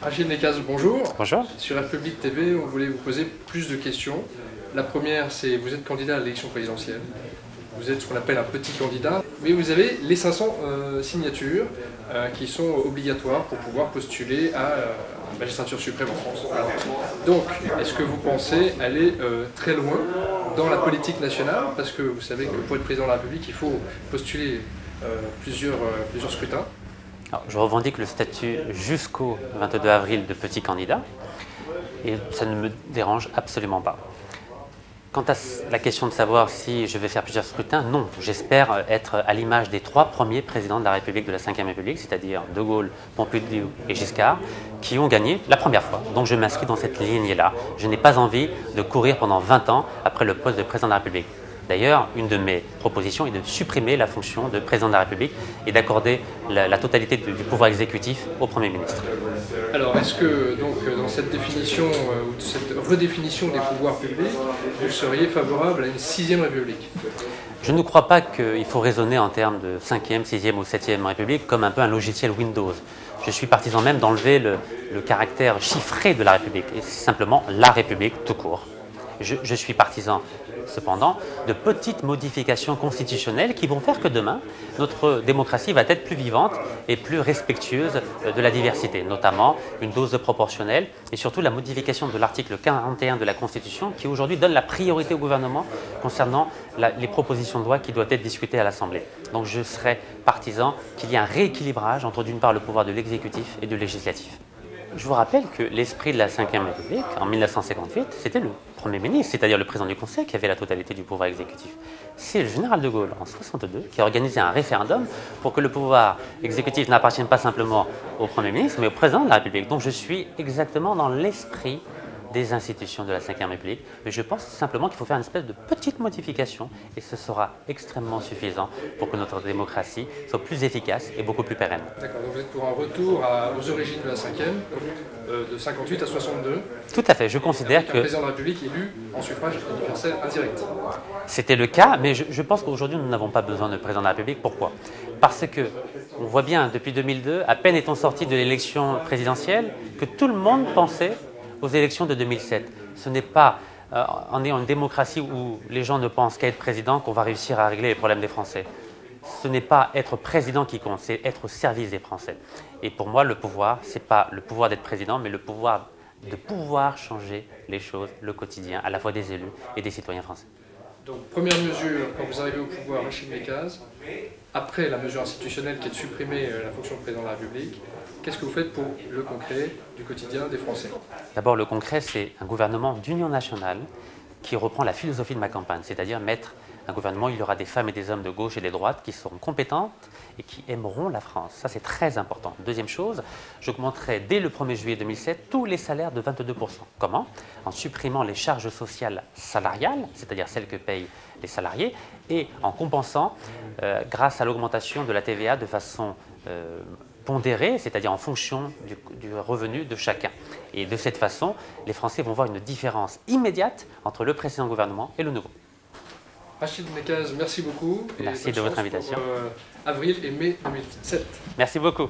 Rachid Nekaz, bonjour. Bonjour. Sur Republic TV, on voulait vous poser plus de questions. La première, c'est vous êtes candidat à l'élection présidentielle. Vous êtes ce qu'on appelle un petit candidat, mais vous avez les 500 signatures qui sont obligatoires pour pouvoir postuler à la magistrature suprême en France. Donc, est-ce que vous pensez aller très loin dans la politique nationale? Parce que vous savez que pour être président de la République, il faut postuler plusieurs scrutins. Alors, je revendique le statut jusqu'au 22 avril de petit candidat et ça ne me dérange absolument pas. Quant à la question de savoir si je vais faire plusieurs scrutins, non. J'espère être à l'image des 3 premiers présidents de la République de la Ve République, c'est-à-dire De Gaulle, Pompidou et Giscard, qui ont gagné la première fois. Donc je m'inscris dans cette lignée-là. Je n'ai pas envie de courir pendant 20 ans après le poste de président de la République. D'ailleurs, une de mes propositions est de supprimer la fonction de président de la République et d'accorder la totalité du pouvoir exécutif au Premier ministre. Alors, est-ce que donc, dans cette définition ou cette redéfinition des pouvoirs publics, vous seriez favorable à une 6e République? Je ne crois pas qu'il faut raisonner en termes de 5e, 6e ou 7e République comme un peu un logiciel Windows. Je suis partisan même d'enlever le caractère chiffré de la République et c'est simplement la République tout court. Je suis partisan, cependant, de petites modifications constitutionnelles qui vont faire que demain, notre démocratie va être plus vivante et plus respectueuse de la diversité, notamment une dose de proportionnelle et surtout la modification de l'article 41 de la Constitution qui aujourd'hui donne la priorité au gouvernement concernant les propositions de loi qui doivent être discutées à l'Assemblée. Donc je serais partisan qu'il y ait un rééquilibrage entre d'une part le pouvoir de l'exécutif et du législatif. Je vous rappelle que l'esprit de la Ve République, en 1958, c'était le Premier ministre, c'est-à-dire le président du Conseil, qui avait la totalité du pouvoir exécutif. C'est le général de Gaulle, en 1962, qui a organisé un référendum pour que le pouvoir exécutif n'appartienne pas simplement au Premier ministre, mais au président de la République. Donc je suis exactement dans l'esprit des institutions de la Ve République, mais je pense simplement qu'il faut faire une espèce de petite modification et ce sera extrêmement suffisant pour que notre démocratie soit plus efficace et beaucoup plus pérenne. D'accord, donc vous êtes pour un retour aux origines de la 5e, de 58 à 62. Tout à fait, je considère que... Un président de la République élu en suffrage universel indirect. C'était le cas, mais je pense qu'aujourd'hui nous n'avons pas besoin de président de la République. Pourquoi? Parce que on voit bien, depuis 2002, à peine est-on sorti de l'élection présidentielle, que tout le monde pensait aux élections de 2007. Ce n'est pas en ayant une démocratie où les gens ne pensent qu'à être président qu'on va réussir à régler les problèmes des Français. Ce n'est pas être président qui compte, c'est être au service des Français. Et pour moi, le pouvoir, ce n'est pas le pouvoir d'être président, mais le pouvoir de pouvoir changer les choses, le quotidien, à la fois des élus et des citoyens français. Donc, première mesure, quand vous arrivez au pouvoir, Rachid Nekaz, après la mesure institutionnelle qui est de supprimer la fonction de président de la République, qu'est-ce que vous faites pour le concret du quotidien des Français? D'abord, le concret, c'est un gouvernement d'union nationale qui reprend la philosophie de ma campagne, c'est-à-dire mettre un gouvernement où il y aura des femmes et des hommes de gauche et des droites qui seront compétentes et qui aimeront la France. Ça, c'est très important. Deuxième chose, j'augmenterai dès le 1er juillet 2007 tous les salaires de 22%. Comment? En supprimant les charges sociales salariales, c'est-à-dire celles que payent les salariés, et en compensant grâce à l'augmentation de la TVA de façon pondérée, c'est-à-dire en fonction du revenu de chacun. Et de cette façon, les Français vont voir une différence immédiate entre le précédent gouvernement et le nouveau. Rachid Nekaz, merci beaucoup. Merci de votre invitation. Pour avril et mai 2007. Merci beaucoup.